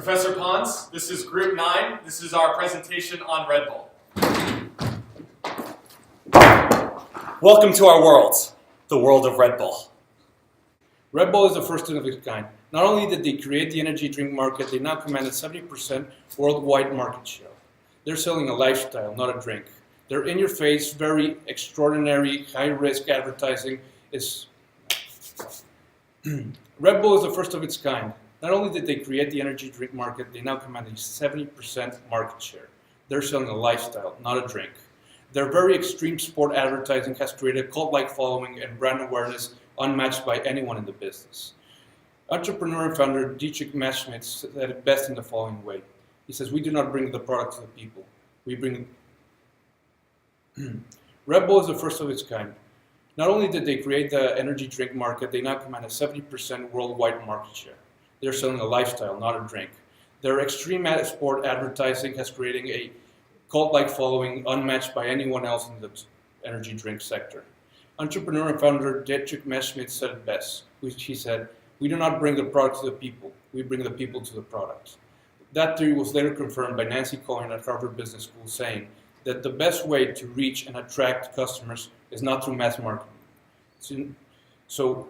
Professor Pons, this is Group 9. This is our presentation on Red Bull. Welcome to our world, the world of Red Bull. Red Bull is the first of its kind. Not only did they create the energy drink market, they now command a 70% worldwide market share. They're selling a lifestyle, not a drink. Their in-your-face, very extraordinary, high-risk advertising is... Red Bull is the first of its kind. Not only did they create the energy drink market, they now command a 70% market share. They're selling a lifestyle, not a drink. Their very extreme sport advertising has created a cult-like following and brand awareness unmatched by anyone in the business. Entrepreneur and founder Dietrich Mateschitz said it best in the following way. He says, "We do not bring the product to the people. We bring..." Red Bull is the first of its kind. Not only did they create the energy drink market, they now command a 70% worldwide market share. They're selling a lifestyle, not a drink. Their extreme sport advertising has created a cult-like following unmatched by anyone else in the energy drink sector. Entrepreneur and founder Dietrich Mateschitz said it best. He said, "We do not bring the product to the people. We bring the people to the product." That theory was later confirmed by Nancy Cohen at Harvard Business School, saying that the best way to reach and attract customers is not through mass marketing. So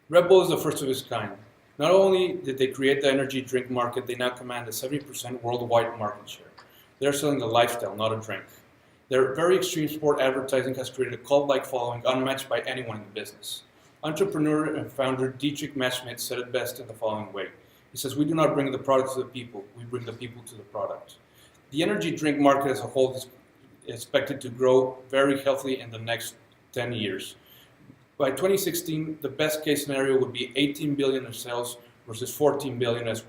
Red Bull is the first of its kind. Not only did they create the energy drink market, they now command a 70% worldwide market share. They're selling a lifestyle, not a drink. Their very extreme sport advertising has created a cult-like following unmatched by anyone in the business. Entrepreneur and founder Dietrich Mateschitz said it best in the following way. He says, "We do not bring the product to the people, we bring the people to the product." The energy drink market as a whole is expected to grow very healthily in the next 10 years. By 2016, the best case scenario would be 18 billion in sales versus 14 billion as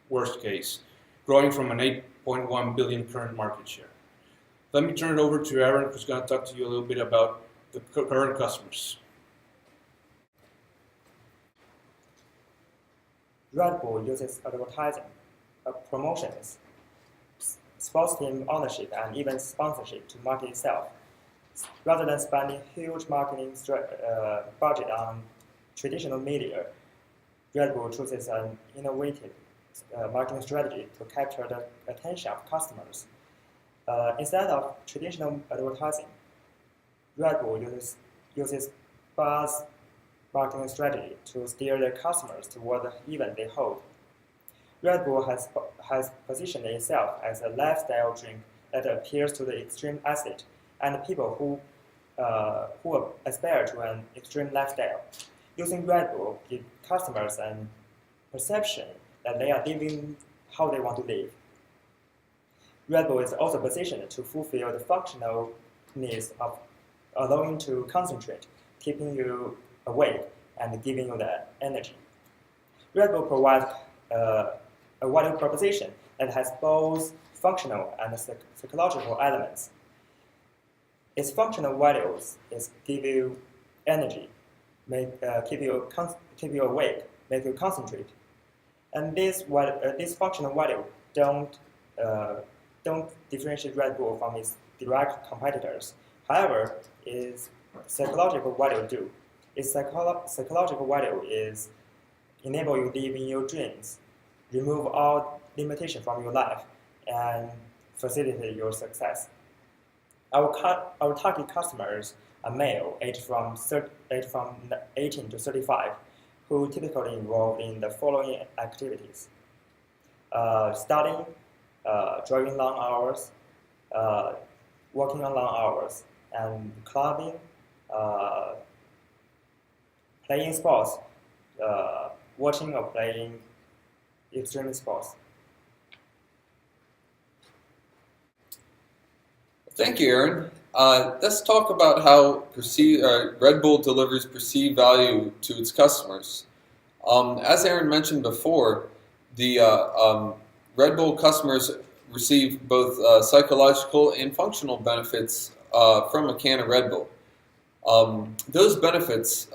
worst case, growing from an 8.1 billion current market share. Let me turn it over to Aaron, who's going to talk to you a little bit about the current customers. Red Bull uses advertising, promotions, sports team ownership, and even sponsorship to market itself. Rather than spending huge marketing budget on traditional media, Red Bull chooses an innovative marketing strategy to capture the attention of customers. Instead of traditional advertising, Red Bull uses buzz marketing strategy to steer their customers toward the event they hold. Red Bull has positioned itself as a lifestyle drink that appeals to the extreme athlete and people who aspire to an extreme lifestyle. Using Red Bull gives customers a perception that they are living how they want to live. Red Bull is also positioned to fulfill the functional needs of allowing to concentrate, keeping you awake, and giving you the energy. Red Bull provides a value proposition that has both functional and psychological elements. Its functional values is give you energy, keep you awake, make you concentrate, and this functional value don't differentiate Red Bull from its direct competitors. However, its psychological value do. Its psychological value is enable you live in your dreams, remove all limitation from your life, and facilitate your success. Our target customers are male, aged from 18 to 35, who typically involved in the following activities: studying, driving long hours, working on long hours, and clubbing, playing sports, watching or playing extreme sports. Thank you, Aaron. Let's talk about how Red Bull delivers perceived value to its customers. As Aaron mentioned before, the Red Bull customers receive both psychological and functional benefits from a can of Red Bull. Those benefits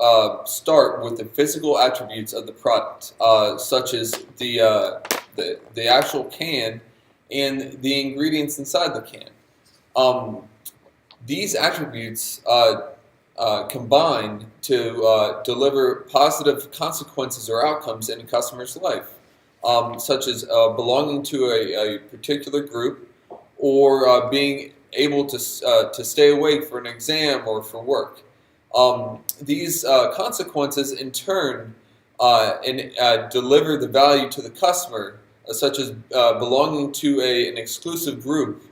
start with the physical attributes of the product, such as the actual can and the ingredients inside the can. These attributes combine to deliver positive consequences or outcomes in a customer's life, such as belonging to a particular group, or being able to stay awake for an exam or for work. These consequences, in turn, deliver the value to the customer, such as belonging to an exclusive group,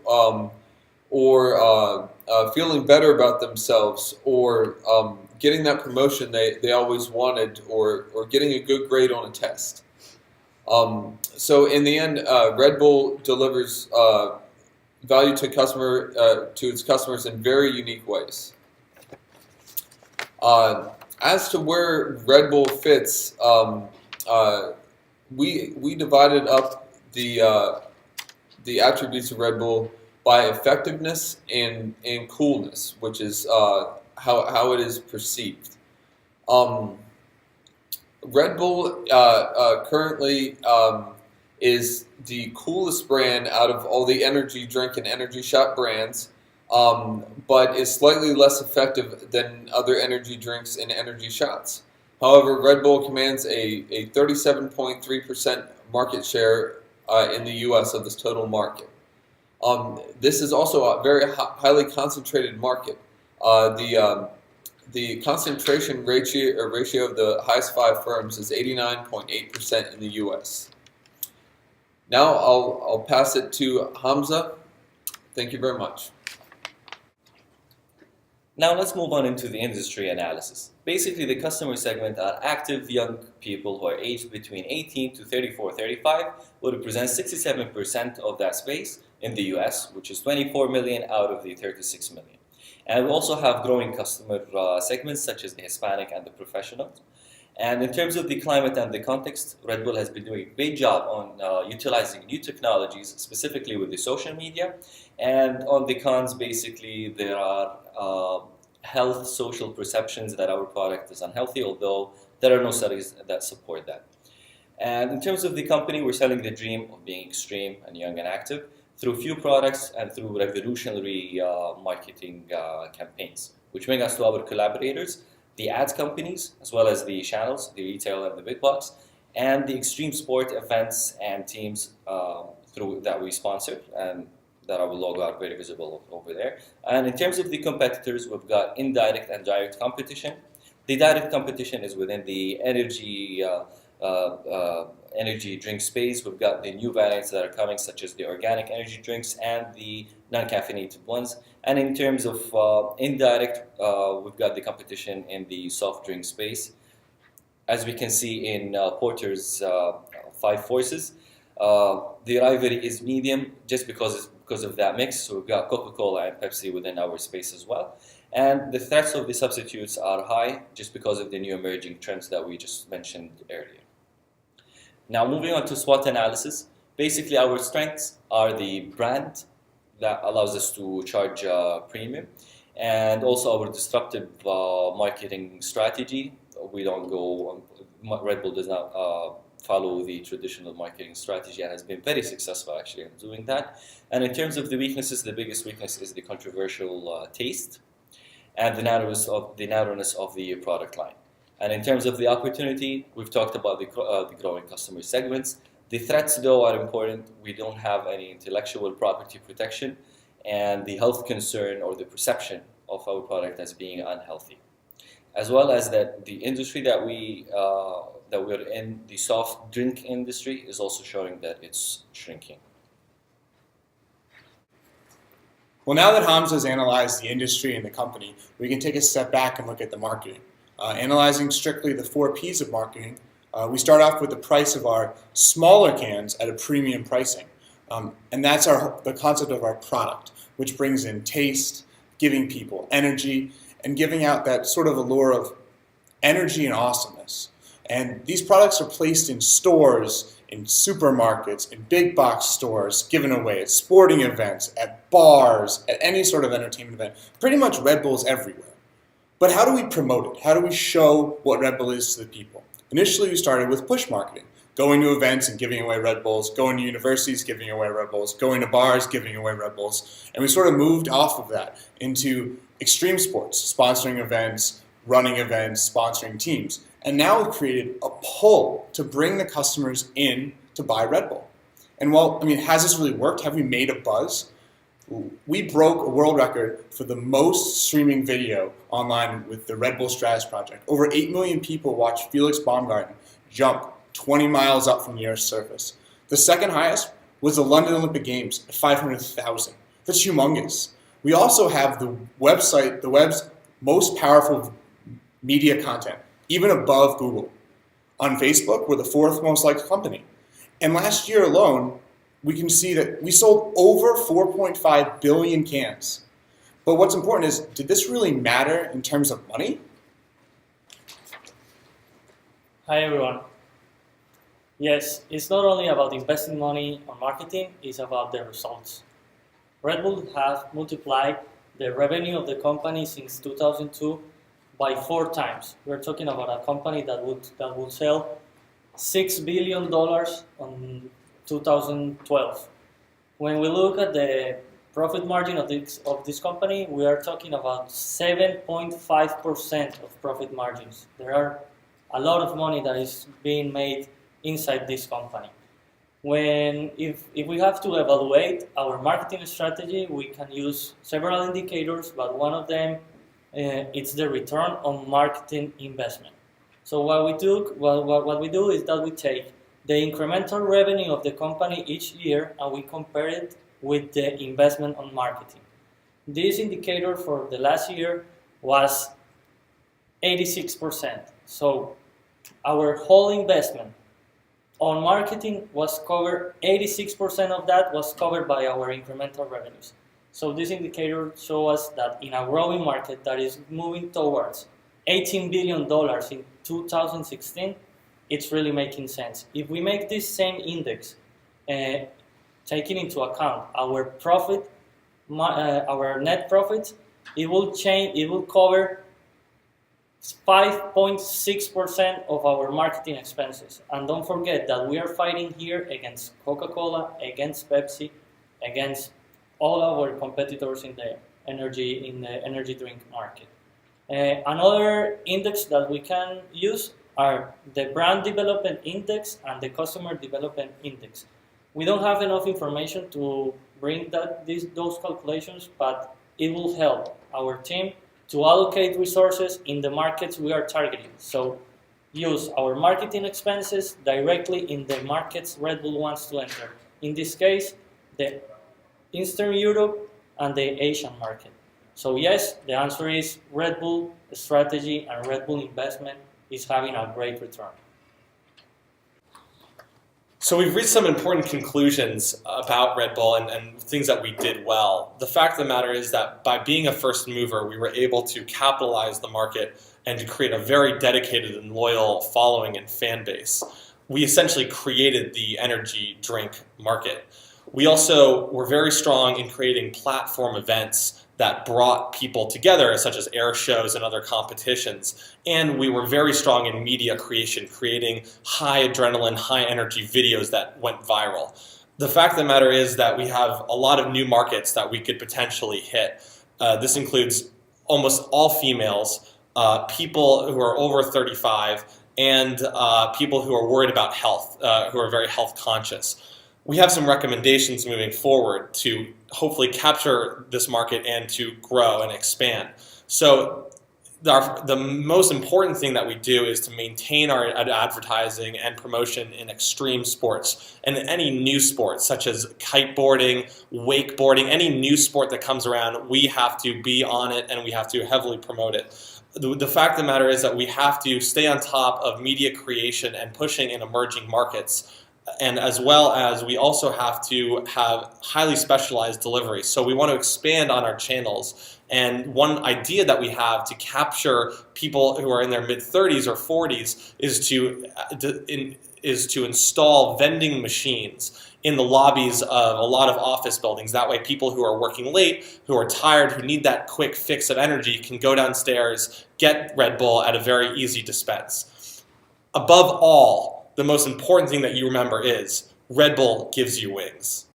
or feeling better about themselves, or getting that promotion they always wanted, or getting a good grade on a test. So in the end, Red Bull delivers value to its customers in very unique ways. As to where Red Bull fits, we divided up the attributes of Red Bull by effectiveness and coolness, which is how it is perceived. Red Bull currently is the coolest brand out of all the energy drink and energy shot brands, but is slightly less effective than other energy drinks and energy shots. However, Red Bull commands a 37.3% market share in the U.S. of this total market. This is also a very highly concentrated market. The concentration ratio of the highest 5 firms is 89.8% in the U.S. Now I'll pass it to Hamza. Thank you very much. Now let's move on into the industry analysis. Basically, the customer segment are active young people who are aged between 18 to 35, will represent 67% of that space in the US, which is 24 million out of the 36 million. And we also have growing customer segments such as the Hispanic and the professionals. And in terms of the climate and the context, Red Bull has been doing a great job on utilizing new technologies, specifically with the social media. And on the cons, basically, there are health, social perceptions that our product is unhealthy, although there are no studies that support that. And in terms of the company, we're selling the dream of being extreme and young and active through few products and through revolutionary marketing campaigns, which bring us to our collaborators, the ads companies, as well as the channels, the retail and the big box, and the extreme sport events and teams that we sponsor, and that our logo are very visible over there. And in terms of the competitors, we've got indirect and direct competition. The direct competition is within the energy drink space. We've got the new variants that are coming, such as the organic energy drinks and the non-caffeinated ones. And in terms of indirect, we've got the competition in the soft drink space. As we can see in Porter's 5 Forces, the rivalry is medium just because of that mix. So we've got Coca-Cola and Pepsi within our space as well. And the threats of the substitutes are high just because of the new emerging trends that we just mentioned earlier. Now moving on to SWOT analysis, basically our strengths are the brand that allows us to charge premium, and also our disruptive marketing strategy. We don't go, Red Bull does not follow the traditional marketing strategy and has been very successful actually in doing that. And in terms of the weaknesses, the biggest weakness is the controversial taste and the narrowness of the product line. And in terms of the opportunity, we've talked about the growing customer segments. The threats, though, are important. We don't have any intellectual property protection, and the health concern or the perception of our product as being unhealthy, as well as that the industry that we're in, the soft drink industry, is also showing that it's shrinking. Well, now that Hamza's analyzed the industry and the company, we can take a step back and look at the marketing. Analyzing strictly the 4 Ps of marketing, we start off with the price of our smaller cans at a premium pricing. And that's the concept of our product, which brings in taste, giving people energy, and giving out that sort of allure of energy and awesomeness. And these products are placed in stores, in supermarkets, in big box stores, given away at sporting events, at bars, at any sort of entertainment event. Pretty much Red Bull's everywhere. But how do we promote it? How do we show what Red Bull is to the people? Initially, we started with push marketing, going to events and giving away Red Bulls, going to universities, giving away Red Bulls, going to bars, giving away Red Bulls. And we sort of moved off of that into extreme sports, sponsoring events, running events, sponsoring teams. And now we've created a pull to bring the customers in to buy Red Bull. And well, I mean, has this really worked? Have we made a buzz? We broke a world record for the most streaming video online with the Red Bull Stratus project. Over 8 million people watched Felix Baumgarten jump 20 miles up from the Earth's surface. The second highest was the London Olympic Games at 500,000. That's humongous. We also have the web's most powerful media content, even above Google. On Facebook, we're the fourth most liked company. And last year alone, we can see that we sold over 4.5 billion cans. But what's important is, did this really matter in terms of money? Hi everyone. Yes, it's not only about investing money on marketing, it's about the results. Red Bull has multiplied the revenue of the company since 2002 by 4 times. We're talking about a company that would sell $6 billion on 2012. When we look at the profit margin of this company, we are talking about 7.5% of profit margins. There are a lot of money that is being made inside this company. If we have to evaluate our marketing strategy, we can use several indicators, but one of them it's the return on marketing investment. So what we do is that we take the incremental revenue of the company each year and we compare it with the investment on marketing. This indicator for the last year was 86%. So our whole investment on marketing was covered, 86% of that was covered by our incremental revenues. So this indicator shows us that in a growing market that is moving towards $18 billion in 2016, it's really making sense. If we make this same index, taking into account our profit, our net profits, it will cover 5.6% of our marketing expenses. And don't forget that we are fighting here against Coca-Cola, against Pepsi, against all our competitors in the energy drink market. Another index that we can use are the brand development index and the customer development index. We don't have enough information to bring those calculations, but it will help our team to allocate resources in the markets we are targeting. So use our marketing expenses directly in the markets Red Bull wants to enter. In this case, the Eastern Europe and the Asian market. So yes, the answer is Red Bull strategy and Red Bull investment is having a great return. So we've reached some important conclusions about Red Bull and things that we did well. The fact of the matter is that by being a first mover, we were able to capitalize the market and to create a very dedicated and loyal following and fan base. We essentially created the energy drink market. We also were very strong in creating platform events that brought people together, such as air shows and other competitions. And we were very strong in media creation, creating high adrenaline, high energy videos that went viral. The fact of the matter is that we have a lot of new markets that we could potentially hit. This includes almost all females, people who are over 35, and people who are worried about health, who are very health conscious. We have some recommendations moving forward to hopefully capture this market and to grow and expand. So the most important thing that we do is to maintain our advertising and promotion in extreme sports and any new sports such as kiteboarding, wakeboarding, any new sport that comes around, we have to be on it and we have to heavily promote it. The fact of the matter is that we have to stay on top of media creation and pushing in emerging markets. And as well as we also have to have highly specialized delivery. So we want to expand on our channels. And one idea that we have to capture people who are in their mid-30s or 40s is to install vending machines in the lobbies of a lot of office buildings. That way people who are working late, who are tired, who need that quick fix of energy can go downstairs, get Red Bull at a very easy dispense. Above all, the most important thing that you remember is Red Bull gives you wings.